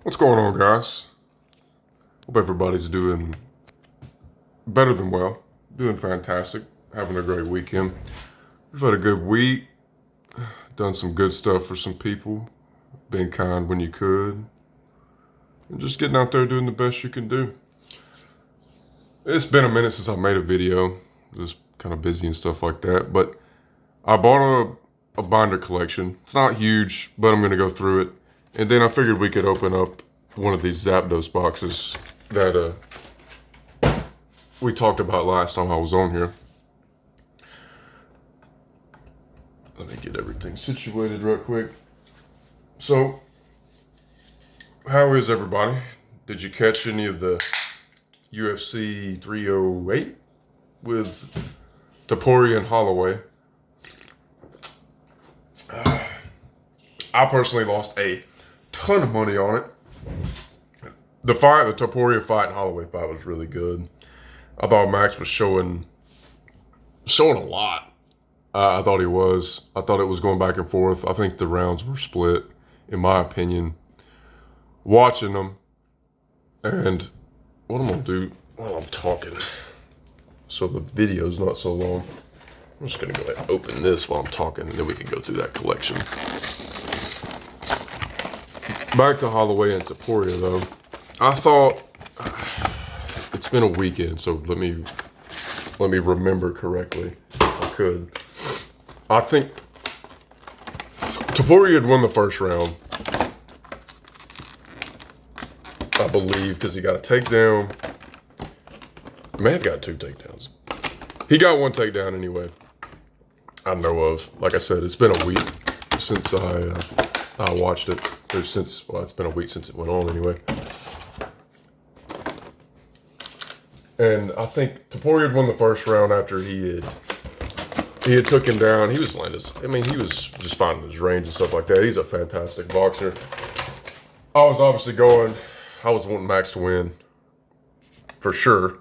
What's going on, guys? Hope everybody's doing better than well. Doing fantastic. Having a great weekend. We've had a good week. Done some good stuff for some people. Being kind when you could. And just getting out there doing the best you can do. It's been a minute since I made a video. Just kind of busy and stuff like that. But I bought a binder collection. It's not huge, but I'm going to go through it. And then I figured we could open up one of these Zapdos boxes that we talked about last time I was on here. Let me get everything situated real quick. So, how is everybody? Did you catch any of the UFC 308 with Topuria and Holloway? I personally lost a ton of money on it. The Topuria fight and Holloway fight was really good. I thought Max was showing a lot. I thought he was. I thought it was going back and forth. I think the rounds were split, in my opinion. Watching them, and what I'm gonna do while I'm talking, so the video's not so long. I'm just gonna go ahead and open this while I'm talking, and then we can go through that collection. Back to Holloway and Topuria, though. I thought it's been a weekend, so let me remember correctly if I could. I think Topuria had won the first round, I believe, because he got a takedown. He may have got 2 takedowns. He got 1 takedown anyway. I know of. Like I said, it's been a week since I watched it. It's been a week since it went on anyway. And I think Topuria had won the first round after he had took him down. He was landing. I mean, he was just finding his range and stuff like that. He's a fantastic boxer. I was wanting Max to win for sure.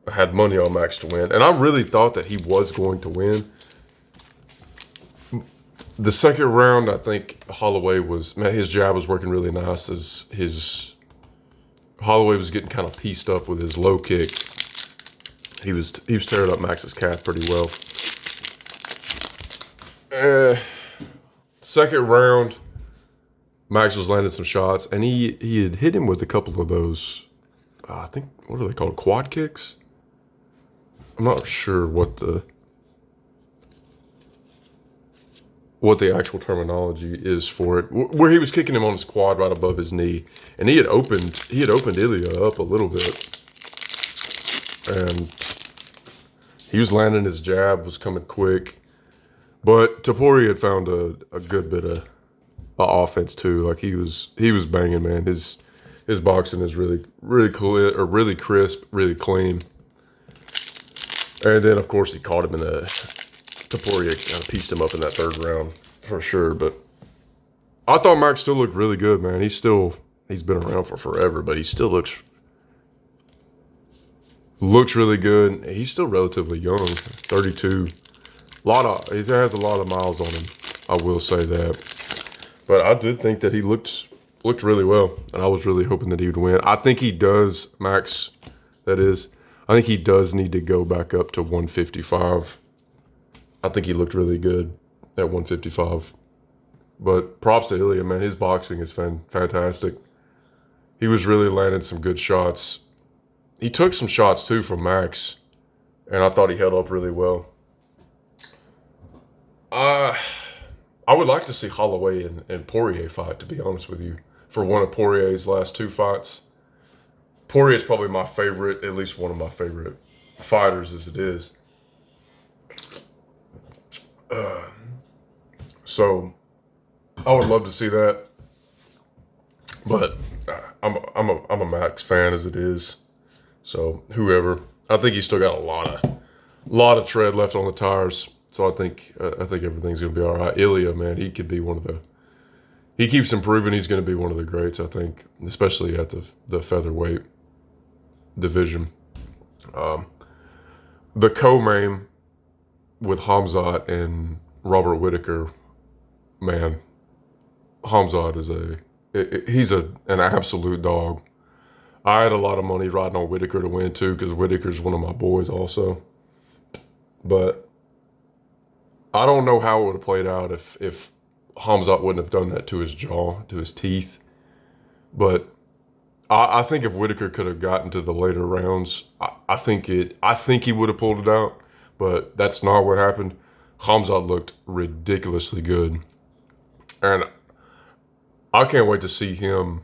I had money on Max to win, and I really thought that he was going to win. The second round, I think Holloway his jab was working really nice. Holloway was getting kind of pieced up with his low kick. He was tearing up Max's calf pretty well. Second round, Max was landing some shots, and he had hit him with a couple of those, I think, what are they called, quad kicks? I'm not sure what the actual terminology is for it, where he was kicking him on his quad right above his knee, and he had opened Ilya up a little bit, and he was landing his jab, was coming quick, but Topuria had found a good bit of offense too. Like he was banging, man. His boxing is really cool, or really crisp, really clean. And then of course he caught him in Topuria kind of pieced him up in that third round for sure. But I thought Max still looked really good, man. He's been around for forever, but he still looks really good. He's still relatively young, 32. He has a lot of miles on him, I will say that. But I did think that he looked really well, and I was really hoping that he would win. I think he does, Max, that is. I think he does need to go back up to 155. I think he looked really good at 155. But props to Ilya, man. His boxing is fantastic. He was really landing some good shots. He took some shots, too, from Max, and I thought he held up really well. I would like to see Holloway and Poirier fight, to be honest with you, for one of Poirier's last 2 fights. Poirier is probably my favorite, at least one of my favorite fighters as it is. So I would love to see that, but I'm a Max fan as it is. So whoever, I think he's still got a lot of tread left on the tires. So I think everything's gonna be all right. Ilya, man, he could be he keeps improving. He's gonna be one of the greats, I think, especially at the featherweight division. The co-main with Hamzat and Robert Whitaker, man, Hamzat is He's an absolute dog. I had a lot of money riding on Whitaker to win too, because Whitaker's one of my boys also. But I don't know how it would have played out if Hamzat wouldn't have done that to his jaw, to his teeth. But I think if Whitaker could have gotten to the later rounds, I think he would have pulled it out. But that's not what happened. Hamzat looked ridiculously good, and I can't wait to see him.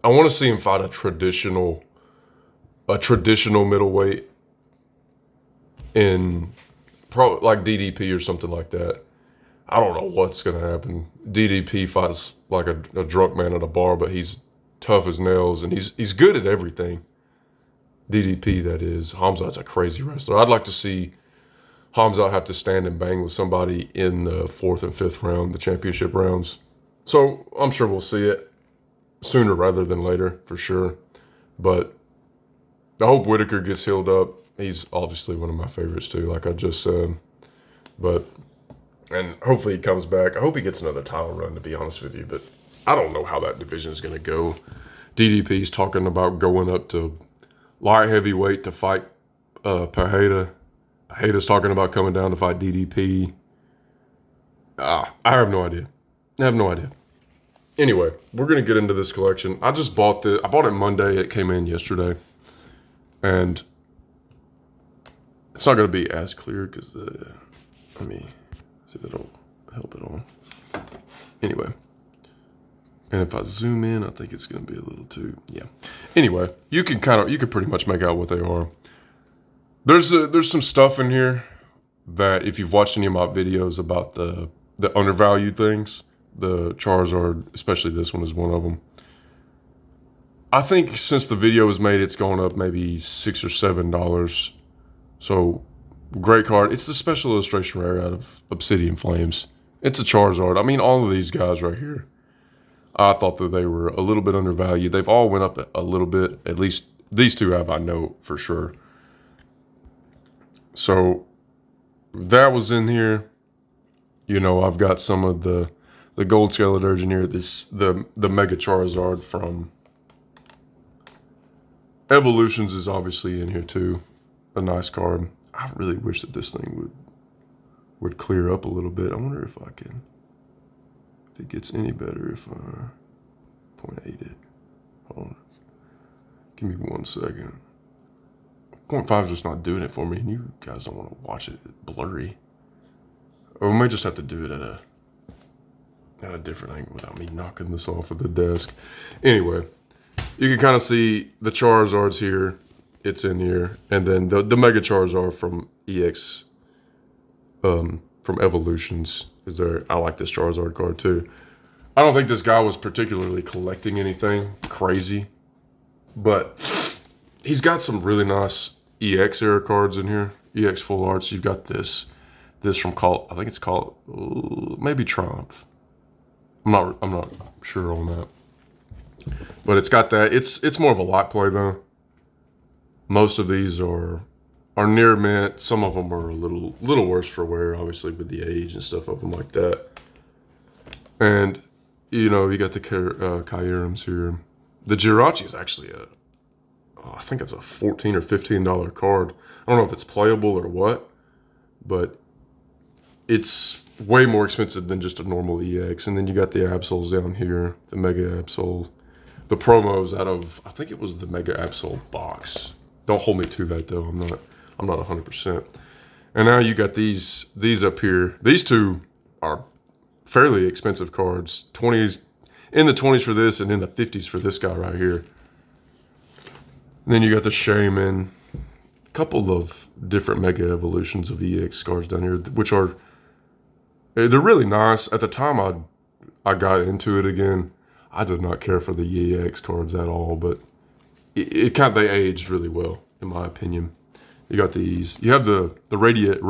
I want to see him fight a traditional middleweight in like DDP or something like that. I don't know what's gonna happen. DDP fights like a drunk man at a bar, but he's tough as nails and he's good at everything. DDP, that is. Hamzat's a crazy wrestler. I'd like to see Hamzat have to stand and bang with somebody in the fourth and fifth round, the championship rounds. So I'm sure we'll see it sooner rather than later, for sure. But I hope Whitaker gets healed up. He's obviously one of my favorites too, like I just said. And hopefully he comes back. I hope he gets another title run, to be honest with you. But I don't know how that division is going to go. DDP's talking about going up to light heavyweight to fight Pereira. Pereira's talking about coming down to fight DDP. I have no idea. I have no idea. Anyway, we're going to get into this collection. I just bought it. I bought it Monday. It came in yesterday. And it's not going to be as clear because let me see if it'll help at all. Anyway. And if I zoom in, I think it's going to be a little too, yeah. Anyway, you can pretty much make out what they are. There's some stuff in here that if you've watched any of my videos about the undervalued things, the Charizard, especially this one is one of them. I think since the video was made, it's gone up maybe $6 or $7. So great card. It's the special illustration rare out of Obsidian Flames. It's a Charizard. I mean, all of these guys right here, I thought that they were a little bit undervalued. They've all went up a little bit. At least these two have, I know for sure. So that was in here. You know, I've got some of the gold Skeleturge in here. The Mega Charizard from Evolutions is obviously in here too. A nice card. I really wish that this thing would clear up a little bit. I wonder if I can. If it gets any better if I 0.8 it. Hold on. Give me 1 second. 0.5 is just not doing it for me, and you guys don't want to watch it blurry. Or we might just have to do it at a different angle without me knocking this off of the desk. Anyway, you can kind of see the Charizards here. It's in here. And then the Mega Charizard from EX, from Evolutions is there. I like this Charizard card too. I don't think this guy was particularly collecting anything crazy, but he's got some really nice EX era cards in here. EX full arts. You've got this from I think it's called maybe Triumph. I'm not sure on that, but it's got that. It's more of a lot play though. Most of these are near mint. Some of them are a little worse for wear, obviously with the age and stuff of them like that. And you know, you got the Kyurems here. The Jirachi is actually I think it's a $14 or $15 card. I don't know if it's playable or what, but it's way more expensive than just a normal EX. And then you got the Absols down here, the Mega Absol. The promos out of, I think it was the Mega Absol box. Don't hold me to that though. I'm not 100%. And now you got these up here. These two are fairly expensive cards. 20s, in the 20s for this, and in the 50s for this guy right here. And then you got the Shaman. A couple of different Mega Evolutions of EX cards down here, which they're really nice. At the time I got into it again, I did not care for the EX cards at all, but they aged really well, in my opinion. You got these. You have the Radiant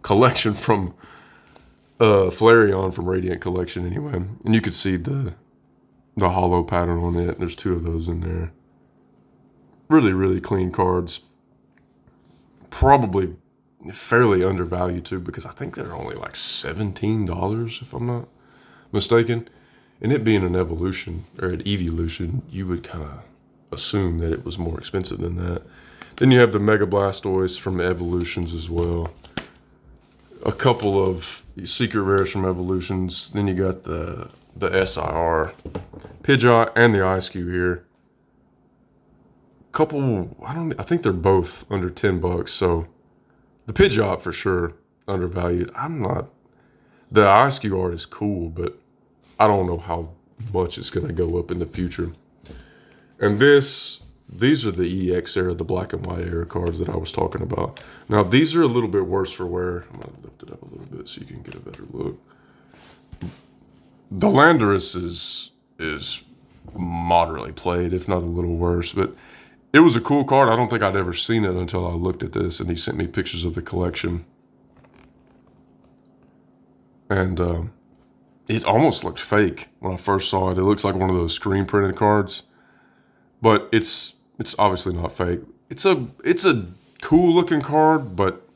collection from Flareon from Radiant Collection anyway, and you could see the hollow pattern on it. There's 2 of those in there. Really, really clean cards. Probably fairly undervalued too, because I think they're only like $17 if I'm not mistaken. And it being an evolution or an evolution, you would kind of assume that it was more expensive than that. Then you have the Mega Blastoise from Evolutions as well. A couple of secret rares from Evolutions. Then you got the SIR Pidgeot and the Ice-Q here. Couple, I think they're both under $10. So the Pidgeot for sure undervalued. The Ice-Q art is cool, but I don't know how much it's going to go up in the future. And these are the EX era, the black and white era cards that I was talking about. Now, these are a little bit worse for wear. I'm going to lift it up a little bit so you can get a better look. The Landorus is moderately played, if not a little worse. But it was a cool card. I don't think I'd ever seen it until I looked at this, and he sent me pictures of the collection. And it almost looked fake when I first saw it. It looks like one of those screen printed cards, but it's obviously not fake. It's a cool looking card, but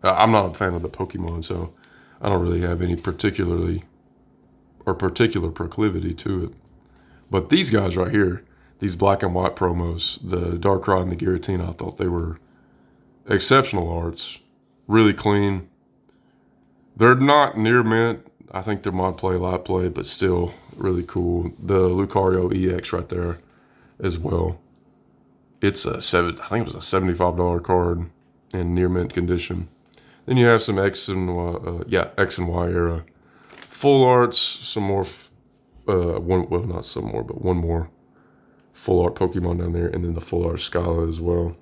I'm not a fan of the Pokemon, so I don't really have any particular proclivity to it. But these guys right here, these black and white promos, the Darkrai and the Giratina, I thought they were exceptional arts, really clean. They're not near mint. I think they're mod play, light play, but still really cool. The Lucario EX right there as well. It's I think it was a $75 card in near mint condition. Then you have some X and Y era full arts, some more, one more full art Pokemon down there, and then the full art Scala as well.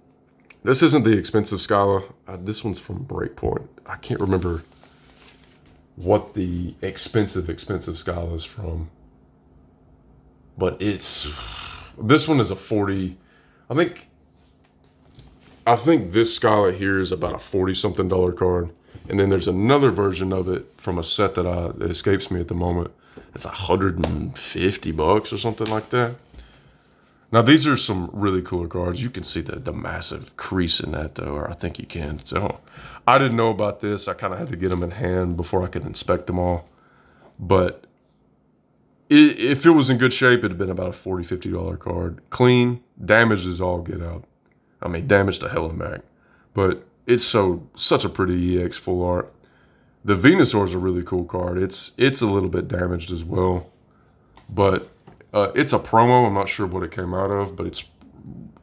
This isn't the expensive Scala. This one's from Breakpoint. I can't remember what the expensive Scala is from, but this one is a 40. I think this Scala here is about a $40-something card, and then there's another version of it from a set that escapes me at the moment. It's $150 or something like that. Now these are some really cooler cards. You can see the massive crease in that though, or I think you can. So I didn't know about this. I kind of had to get them in hand before I could inspect them all. But if it was in good shape, it'd have been about a $40, $50 card. Clean, damaged as all get out. I mean, damaged to hell and back. But it's such a pretty EX full art. The Venusaur is a really cool card. It's a little bit damaged as well. But it's a promo. I'm not sure what it came out of, but it's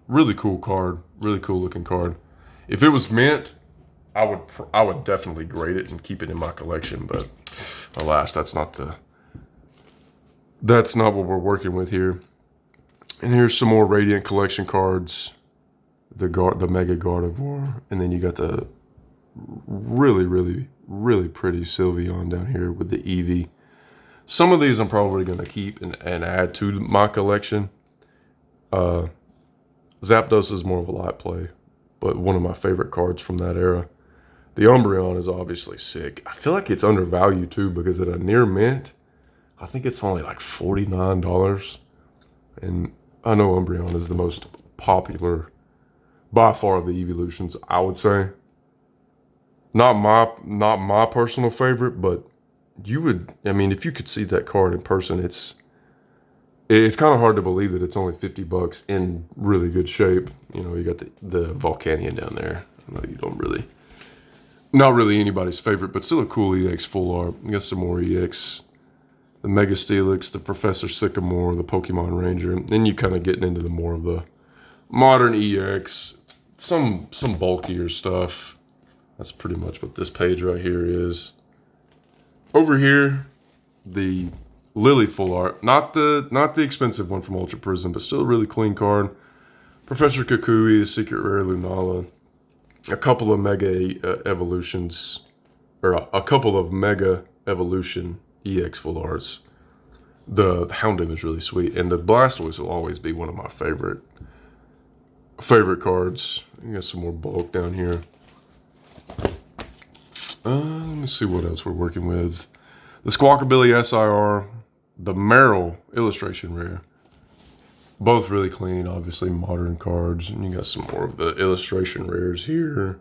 really cool card. Really cool looking card. If it was mint, I would definitely grade it and keep it in my collection. But alas, that's not what we're working with here. And here's some more Radiant collection cards. The Mega Gardevoir, and then you got the really, really, really pretty Sylveon down here with the Eevee. Some of these I'm probably going to keep and add to my collection. Zapdos is more of a light play, but one of my favorite cards from that era. The Umbreon is obviously sick. I feel like it's undervalued too because at a near mint, I think it's only like $49. And I know Umbreon is the most popular by far of the evolutions, I would say. Not my personal favorite, but if you could see that card in person, it's kind of hard to believe that it's only $50 in really good shape. You know, you got the Volcanion down there. I know you don't really, not really anybody's favorite, but still a cool EX full art. You got some more EX, the Mega Steelix, the Professor Sycamore, the Pokemon Ranger. And then you kind of getting into the more of the modern EX, some bulkier stuff. That's pretty much what this page right here is. Over here, the Lily full art, not the expensive one from Ultra Prism, but still a really clean card. Professor Kukui, the Secret Rare Lunala, a couple of Mega Evolutions, or a couple of Mega Evolution EX full arts. The Houndoom is really sweet, and the Blastoise will always be one of my favorite cards. You got some more bulk down here. Let me see what else we're working with. The Squawkabilly SIR, the Meryl illustration rare. Both really clean, obviously modern cards. And you got some more of the illustration rares here.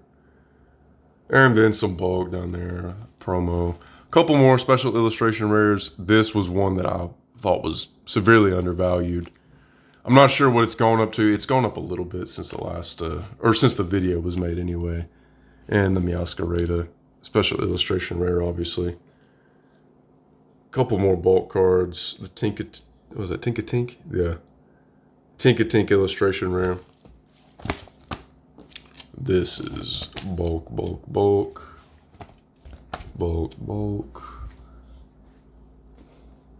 And then some bulk down there. Promo. Couple more special illustration rares. This was one that I thought was severely undervalued. I'm not sure what it's gone up to. It's gone up a little bit since the last, or since the video was made anyway. And the Meowscarada special illustration rare, obviously. Couple more bulk cards. The was that Tinka-Tink? Yeah. Tinka-Tink illustration rare. This is bulk.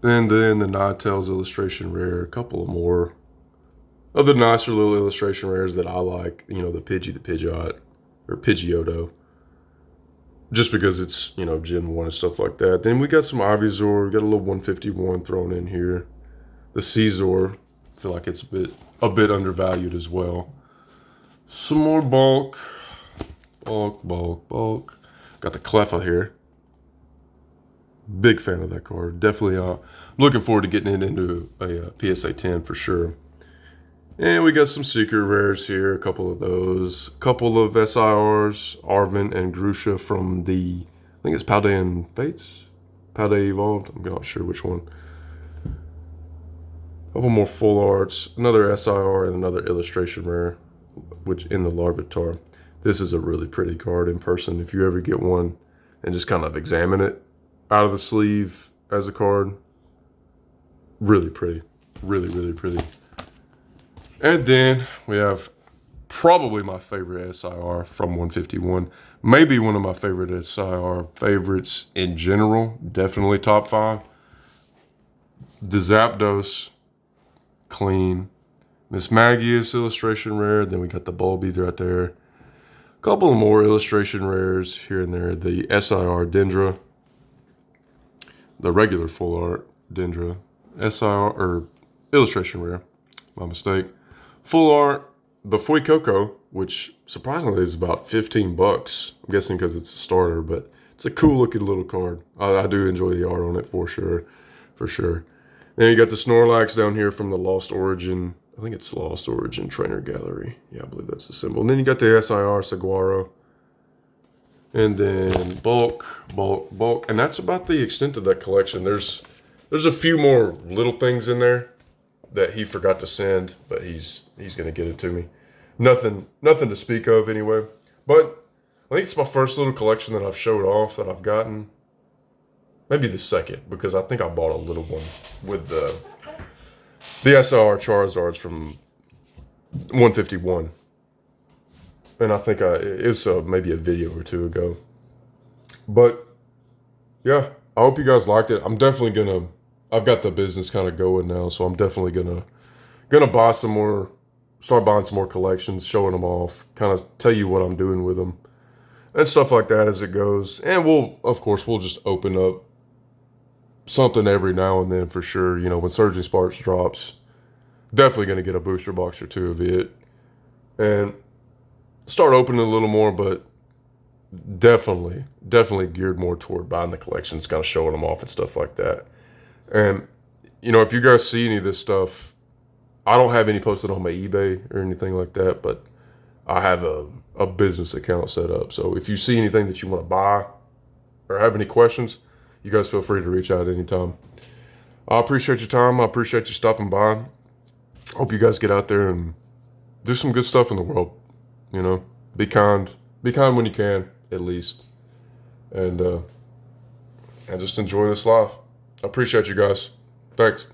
And then the Ninetales illustration rare. A couple of more of the nicer little illustration rares that I like. You know, the Pidgeot, or Pidgeotto. Just because it's, you know, Gen 1 and stuff like that. Then we got some Ivysaur. We got a little 151 thrown in here. The Caesar. I feel like it's a bit undervalued as well. Some more bulk. Got the Cleffa here. Big fan of that card. Definitely looking forward to getting it into a PSA 10 for sure. And we got some secret rares here, a couple of those. A couple of SIRs, Arven and Grusha from the, I think it's Paldean Fates? Paldean Evolved? I'm not sure which one. A couple more full arts, another SIR and another illustration rare, which in the Larvitar. This is a really pretty card in person. If you ever get one and just kind of examine it out of the sleeve as a card, really pretty. Really pretty. And then we have probably my favorite SIR from 151. Maybe one of my favorite SIR favorites in general. Definitely top 5. The Zapdos clean. Miss Magius illustration rare. Then we got the Bulby right there. A couple of more illustration rares here and there. The SIR Dendra. The regular full art Dendra. SIR, or illustration rare. My mistake. Full art, the Fuecoco, which surprisingly is about 15 bucks. I'm guessing because it's a starter, but it's a cool looking little card. I do enjoy the art on it for sure. Then you got the Snorlax down here from the Lost Origin. I think it's Lost Origin Trainer Gallery. Yeah, I believe that's the symbol. And then you got the SIR Saguaro. And then bulk. And that's about the extent of that collection. There's a few more little things in there that he forgot to send, but he's gonna get it to me. Nothing to speak of anyway. But I think it's my first little collection that I've showed off that I've gotten. Maybe the second, because I think I bought a little one with the SR Charizards from 151. And I think it was maybe a video or two ago. But yeah, I hope you guys liked it. I'm definitely gonna, I've got the business kind of going now, so I'm definitely gonna buy some more, start buying some more collections, showing them off, kind of tell you what I'm doing with them and stuff like that as it goes. And of course, we'll just open up something every now and then for sure. You know, when Surging Sparks drops, definitely gonna get a booster box or two of it and start opening a little more, but definitely geared more toward buying the collections, kind of showing them off and stuff like that. And, you know, if you guys see any of this stuff, I don't have any posted on my eBay or anything like that, but I have a business account set up. So if you see anything that you want to buy or have any questions, you guys feel free to reach out anytime. I appreciate your time. I appreciate you stopping by. Hope you guys get out there and do some good stuff in the world. You know, be kind when you can, at least. And just enjoy this life. I appreciate you guys. Thanks.